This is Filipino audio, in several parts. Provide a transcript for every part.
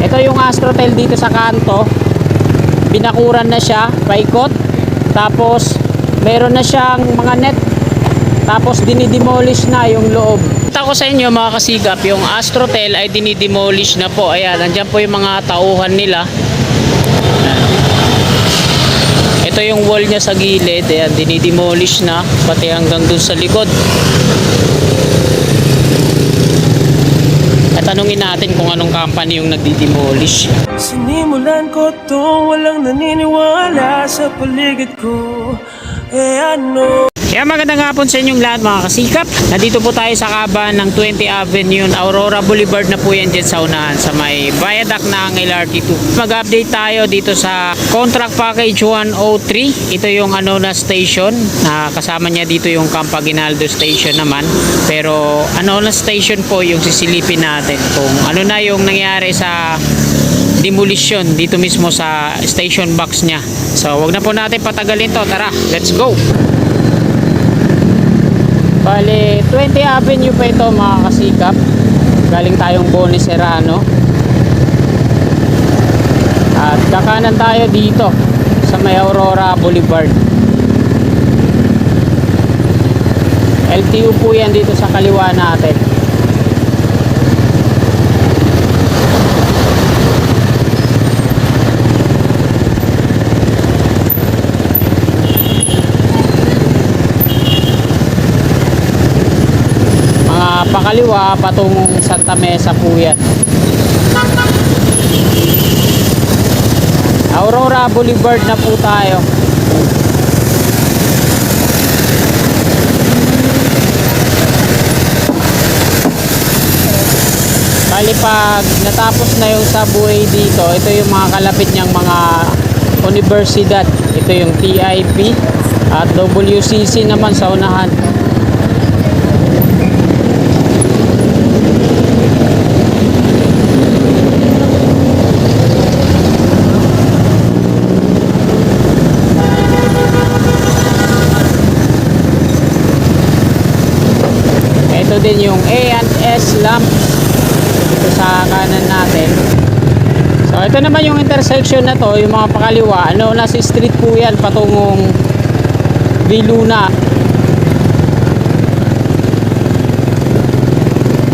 Ito yung Astrotel dito sa kanto. Binakuran na siya, paikot. Tapos meron na siyang mga net. Tapos dinidemolish na yung loob. Kita ko sa inyo mga kasigap, yung Astrotel ay dinidemolish na po. Ayan, nandiyan po yung mga tauhan nila. Ito yung wall niya sa gilid. Ayan, dinidemolish na. Pati hanggang dun sa likod. At tanungin natin kung anong company yung nagdi-demolish. Sinimulan ko to, walang naniniwala sa paligid ko. Ano? Kaya magandang hapon sa inyong lahat mga kasikap. Nandito po tayo sa kaban ng 20 Avenue, Aurora Boulevard na po yan dyan sa unahan sa may viaduct ng LRT2. Mag-update tayo dito sa contract package 103. Ito yung Anona Station na kasama niya dito yung Camp Aguinaldo Station naman. Pero Anona Station po yung sisilipin natin kung ano na yung nangyari sa demolition dito mismo sa station box niya. So wag na po natin patagalin to. Tara, let's go! Bale, 20 Avenue pa ito mga kasikap. Galing tayong Boni Serrano. At kakanan tayo dito sa may Aurora Boulevard. LTO po yan dito sa kaliwa natin. Pakaliwa patungong Santa Mesa po yan. Aurora Boulevard na po tayo. Bali pag natapos na yung subway dito, ito yung mga kalapit niyang mga universidad. Ito yung TIP at WCC naman sa unahan. Din yung A&S lamp dito sa kanan natin. So ito naman yung intersection na to, yung mga pakaliwa, ano, nasa street po yan patungong Viluna.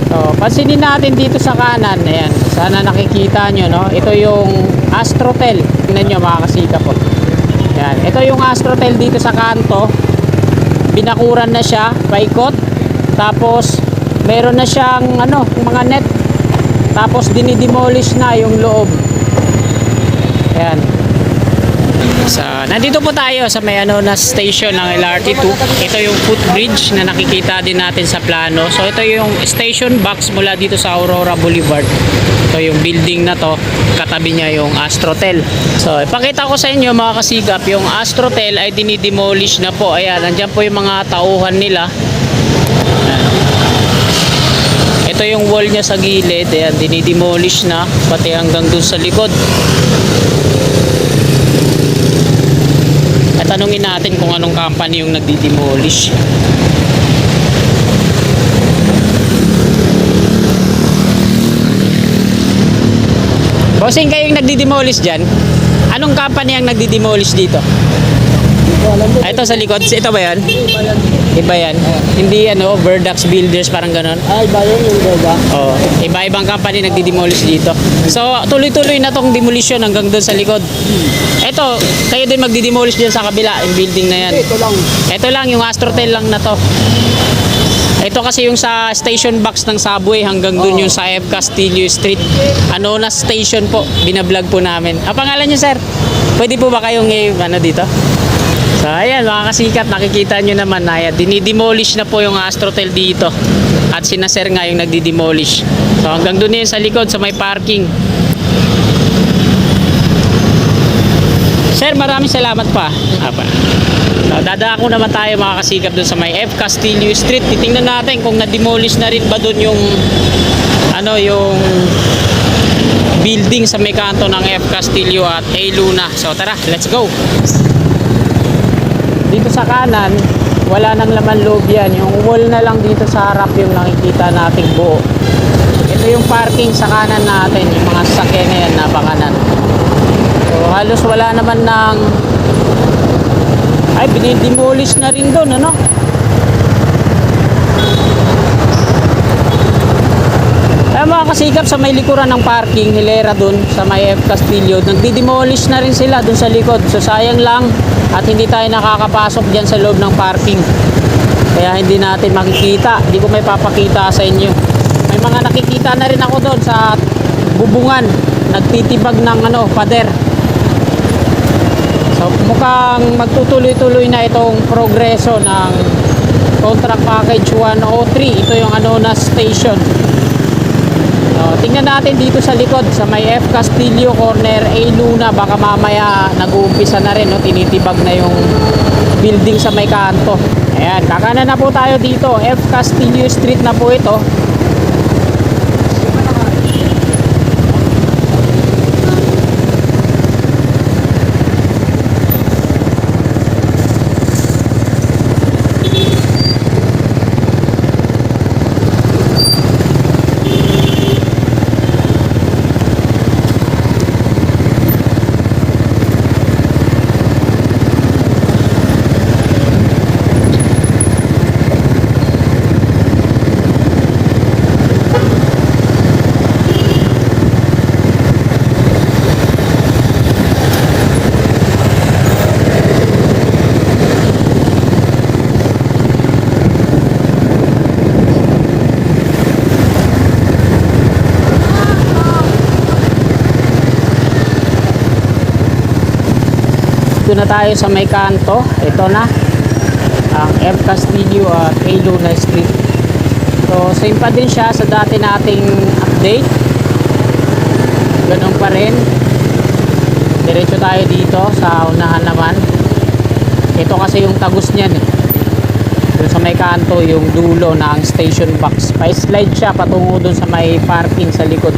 So pansinin natin dito sa kanan, ayan, sana nakikita nyo, no? Ito yung Astrotel. Tingnan nyo mga kasika po. Ayan, ito yung Astrotel dito sa kanto. Binakuran na siya, paikot. Tapos meron na siyang ano, mga net. Tapos dinidemolish na yung loob. Ayan. So, nandito po tayo sa may Anona Station ng LRT2. Ito yung footbridge na nakikita din natin sa plano. So ito yung station box mula dito sa Aurora Boulevard. Ito yung building na to. Katabi niya yung Astrotel. So ipakita ko sa inyo mga kasigap, yung Astrotel ay dinidemolish na po. Ayan, nandiyan po yung mga tauhan nila. Ito yung wall niya sa gilid. Ayan, dinidemolish na pati hanggang dun sa likod. At tanungin natin kung anong company yung nagdi-demolish. Bossing, kayo yung nagdi-demolish dyan? Anong company ang nagdi-demolish dito? Ito sa likod, ito ba yan? Iba yan. Hindi ano, Verdax Builders, parang ganon. Ay, ba yun yung gaba? Oo. Iba-ibang company nagdi-demolish dito. So, tuloy-tuloy na tong demolition hanggang doon sa likod. Ito, kayo din magdi-demolish dyan sa kabila, yung building na yan. Ito lang. Ito lang, yung Astrotel lang na to. Ito kasi yung sa station box ng subway hanggang doon yung sa F. Castillo Street. Anona Station po, binablog po namin. Ang pangalan niyo, sir? Pwede po ba kayong ano dito? So ayan mga kasikap, nakikita nyo naman na dinidemolish na po yung Astrotel dito. At sina sir nga yung nagdi-demolish. So hanggang doon yun sa likod, sa may parking. Sir, maraming salamat pa. So, dadako naman tayo mga kasikap doon sa may F. Castillo Street. Titingnan natin kung na-demolish na rin ba doon yung ano, yung building sa may kanto ng F. Castillo at A. Luna. So tara, let's go. Dito sa kanan, wala nang laman loob yan. Yung wall na lang dito sa harap yung nakikita nating buo. Ito yung parking sa kanan natin, yung mga sasakyan na yan. halos wala naman ng ay binidemolish na rin doon, ano. Ay mga kasikap, sa may likuran ng parking hilera doon sa may F. Castillo, nagdidemolish na rin sila doon sa likod. So sayang lang at hindi tayo nakakapasok dyan sa loob ng parking, kaya hindi natin makikita, hindi ko may papakita sa inyo. May mga nakikita na rin ako doon sa bubungan, nagtitibag ng ano, pader. So mukhang magtutuloy-tuloy na itong progreso ng contract package 103. Ito yung Anonas Station. So, tingnan natin dito sa likod sa may F. Castillo corner A. Luna, baka mamaya nag-uumpisa na rin, no? Tinitibag na yung building sa may kanto. Ayan, kakanan na po tayo dito. F. Castillo Street na po ito. Dito na tayo sa may kanto. Ito na ang F. Castillo at A. Luna Street. So same pa din siya sa dati nating update. Ganun pa rin. Diretso tayo dito sa unahan naman. Ito kasi yung tagus niyan eh. Doon sa may kanto yung dulo ng station box. Pa-slide siya patungo doon sa may parking sa likod.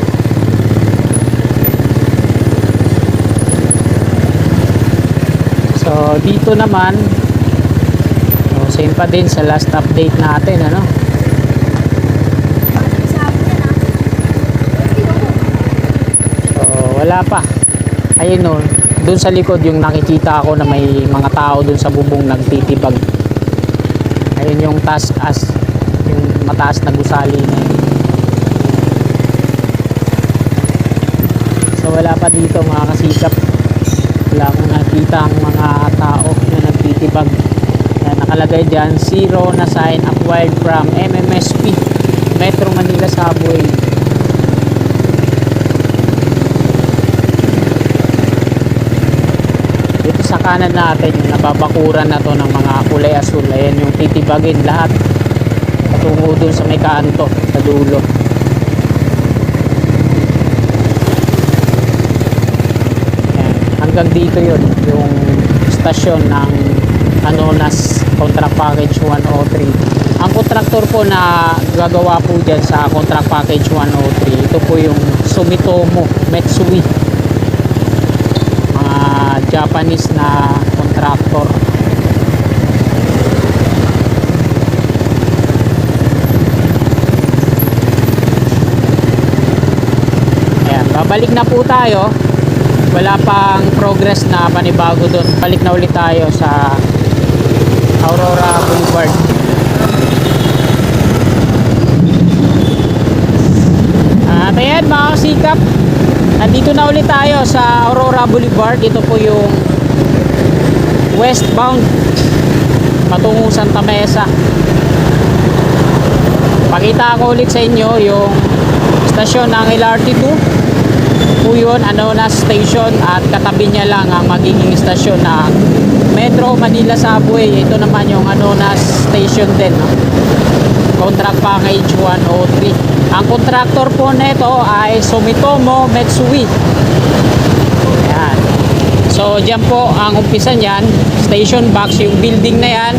So dito naman, so, same pa din sa last update natin, ano. So wala pa. Ayun, no, doon sa likod yung nakikita ko na may mga tao doon sa bubong nagtitibag. Ayun yung task as yung mataas na gusali na yun. So wala pa dito mga kasikap. Wala akong nakita ang mga tao na nagtitibag. Nakalagay dyan, zero na sign acquired from MMSP Metro Manila Subway. Dito sa kanan natin yung nababakuran na to ng mga kulay asul. Ayan yung titibagin lahat patungo dun sa may kanto sa dulo. Hanggang dito yun yung stasyon ng Anonas Contract Package 103. Ang kontraktor po na gagawa po dyan sa Contract Package 103, ito po yung Sumitomo Mitsui, mga Japanese na kontraktor. Ayan, babalik na po tayo. Wala pang progress na panibago doon. Balik na ulit tayo sa Aurora Boulevard. At ayan mga kasikap, nandito na ulit tayo sa Aurora Boulevard. Ito po yung westbound patungong Santa Mesa. Pakita ko ulit sa inyo yung stasyon ng LRT2 po yun, Anonas Station, at katabi niya lang ang magiging stasyon na Metro Manila Subway. Ito naman yung Anonas Station din, no? Contract Package 103. Ang contractor po nito ay Sumitomo Mitsui. Ayan. So dyan po ang umpisa niyan, station box, yung building na yan,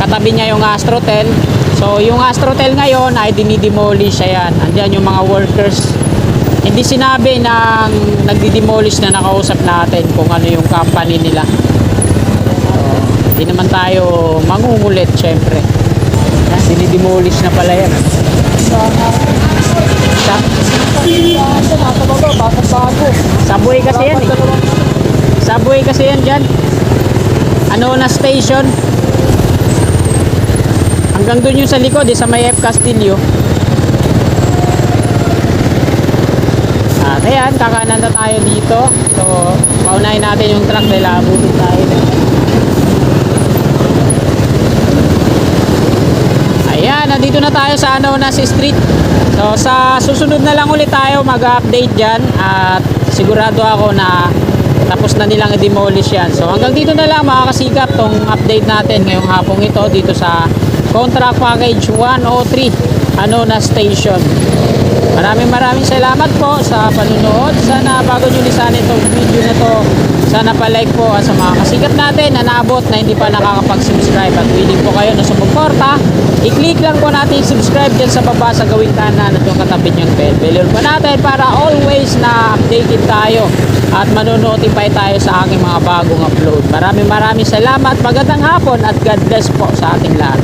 katabi niya yung Astrotel. So yung Astrotel ngayon ay dinidemolish. Ayan, andyan yung mga workers. Hindi sinabi ng nagdi-demolish na nakausap natin kung ano yung company nila. So, hindi naman tayo mangungulit syempre. Dinidemolish na pala yan. Subway kasi yan eh. Subway kasi yan dyan. Ano na station. Hanggang doon yung sa likod, sa may F. Castillo. At ayan, kakanan na tayo dito. So, paunahin natin yung truck dahil abutin tayo. Ayan, nandito na tayo sa Anonas Street. So, sa susunod na lang ulit tayo mag-update dyan. At sigurado ako na tapos na nilang i-demolish yan. So, hanggang dito na lang mga kasikap tong update natin ngayong hapong ito dito sa Contract Package 103 Anonas Station. Maraming salamat po sa panunood. Sana bago nyo lisanin itong video na to, sana pa-like po sa mga kasikap natin na naabot na hindi pa nakakapag-subscribe at willing po kayo na sumuporta. I-click lang po natin subscribe dyan sa baba sa gawing kanan at yung katabi niyang bell. Bell po natin para always na updated tayo at manonotify tayo sa aking mga bagong upload. Maraming salamat. Magandang hapon at God bless po sa ating lahat.